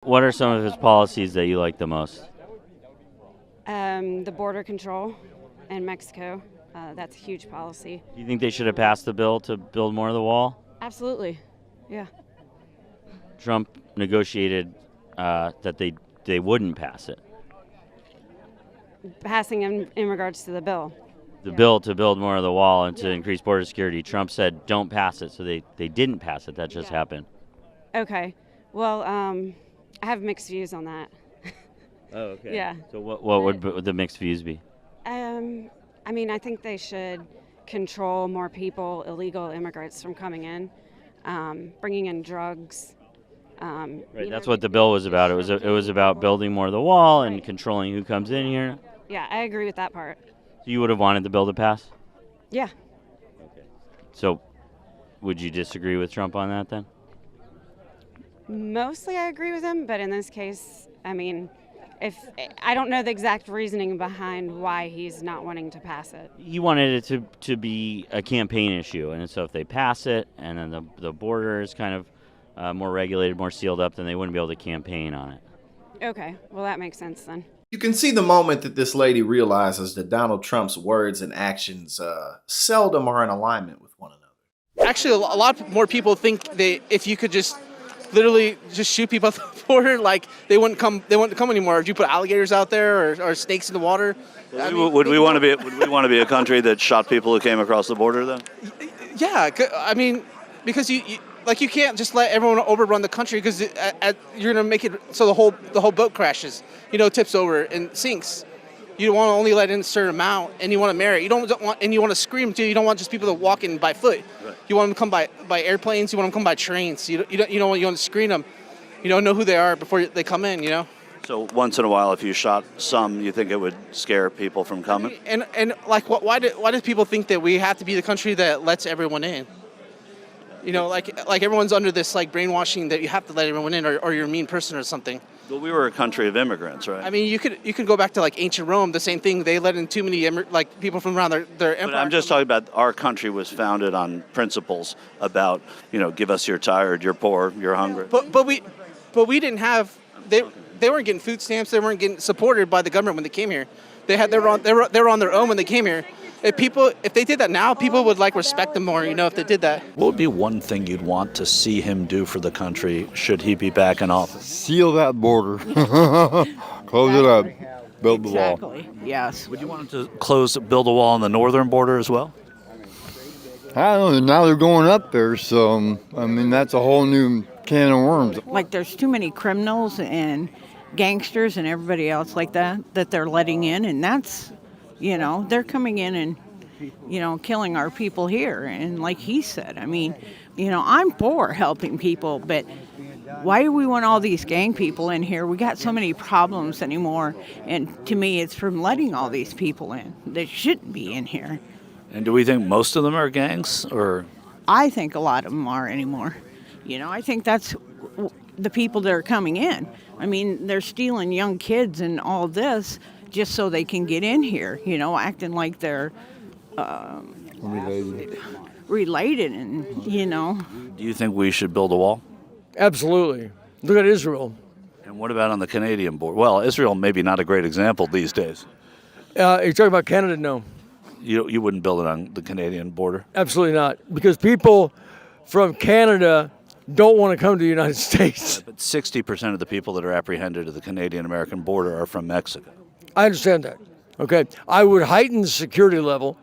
What are some of his policies that you like the most? The border control in Mexico. That's a huge policy. Do you think they should have passed the bill to build more of the wall? Absolutely. Yeah. Trump negotiated that they wouldn't pass it. Passing in regards to the bill. The Yeah. bill to build more of the wall and to Yeah. increase border security. Trump said don't pass it, so they didn't pass it. That just Yeah. happened. Okay. Well, I have mixed views on that. Oh, okay. Yeah. So what would the mixed views be? I mean, I think they should control more people, illegal immigrants, from coming in, bringing in drugs. Right. That's what the bill was about. It was about building more of the wall and controlling who comes in here. Yeah, I agree with that part. So you would have wanted the bill to pass? Yeah. Okay. So would you disagree with Trump on that then? Mostly I agree with him, but in this case, I mean, if I don't know the exact reasoning behind why he's not wanting to pass it. He wanted it to be a campaign issue, and so if they pass it, and then the border is kind of more regulated, more sealed up, then they wouldn't be able to campaign on it. Okay, well, that makes sense then. You can see the moment that this lady realizes that Donald Trump's words and actions seldom are in alignment with one another. Actually, a lot more people think they if you could just literally just shoot people at the border, like they wouldn't come anymore. If you put alligators out there or snakes in the water, Would we want to be a country that shot people who came across the border then? yeah, I mean, because you can't just let everyone overrun the country because you're gonna make it so the whole boat crashes, tips over and sinks. You want to only let in a certain amount, and you want to marry. You don't want, and you want to scream too. You don't want just people to walk in by foot. Right. You want them to come by airplanes. You want them to come by trains. You want to screen them. You don't know who they are before they come in. So once in a while, if you shot some, you think it would scare people from coming? And like, why do people think that we have to be the country that lets everyone in? Like everyone's under this like brainwashing that you have to let everyone in, or you're a mean person or something. Well, we were a country of immigrants, right? I mean, you could go back to like ancient Rome. The same thing. They let in too many people from around their empire. But I'm just talking about our country was founded on principles about, give us your tired, you're poor, you're hungry. But we didn't have they weren't getting food stamps. They weren't getting supported by the government when they came here. They were on their own when they came here. If they did that now, people would like respect them more. If they did that. What would be one thing you'd want to see him do for the country should he be back in office? Seal that border. Close it up. Build the wall. Exactly. Yes. Would you want him to build a wall on the northern border as well? I don't know. Now they're going up there, so that's a whole new can of worms. Like there's too many criminals and gangsters and everybody else like that they're letting in, and that's, they're coming in and, killing our people here. And like he said, I'm for helping people, but why do we want all these gang people in here? We got so many problems anymore. And to me, it's from letting all these people in that shouldn't be in here. And do we think most of them are gangs, or? I think a lot of them are anymore. I think that's the people that are coming in. They're stealing young kids and all this just so they can get in here, acting like they're related and. Do you think we should build a wall? Absolutely. Look at Israel. And what about on the Canadian border? Well, Israel maybe not a great example these days. You're talking about Canada? No. You wouldn't build it on the Canadian border? Absolutely not. Because people from Canada don't want to come to the United States. But 60% of the people that are apprehended at the Canadian-American border are from Mexico. I understand that. Okay. I would heighten the security level.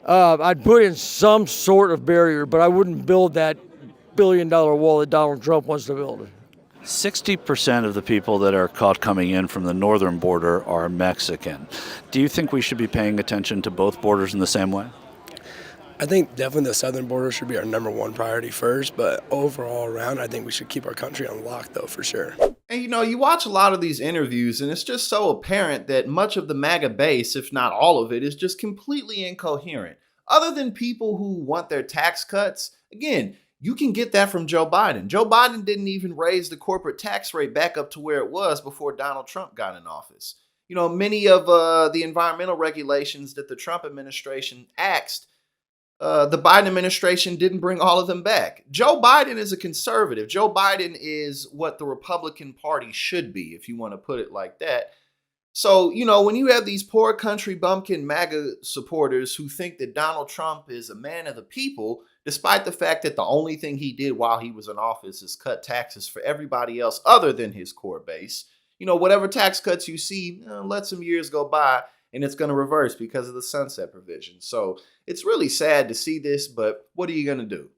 I'd put in some sort of barrier, but I wouldn't build that billion-dollar wall that Donald Trump wants to build. 60% of the people that are caught coming in from the northern border are Mexican. Do you think we should be paying attention to both borders in the same way? I think definitely the southern border should be our number one priority first, but overall around, I think we should keep our country on lock, though, for sure. And you watch a lot of these interviews, and it's just so apparent that much of the MAGA base, if not all of it, is just completely incoherent. Other than people who want their tax cuts, again, you can get that from Joe Biden. Joe Biden didn't even raise the corporate tax rate back up to where it was before Donald Trump got in office. Many of the environmental regulations that the Trump administration axed the Biden administration didn't bring all of them back. Joe Biden is a conservative. Joe Biden is what the Republican Party should be, if you want to put it like that. So, when you have these poor country bumpkin MAGA supporters who think that Donald Trump is a man of the people, despite the fact that the only thing he did while he was in office is cut taxes for everybody else other than his core base, whatever tax cuts you see, let some years go by and it's going to reverse because of the sunset provision. So it's really sad to see this, but what are you going to do?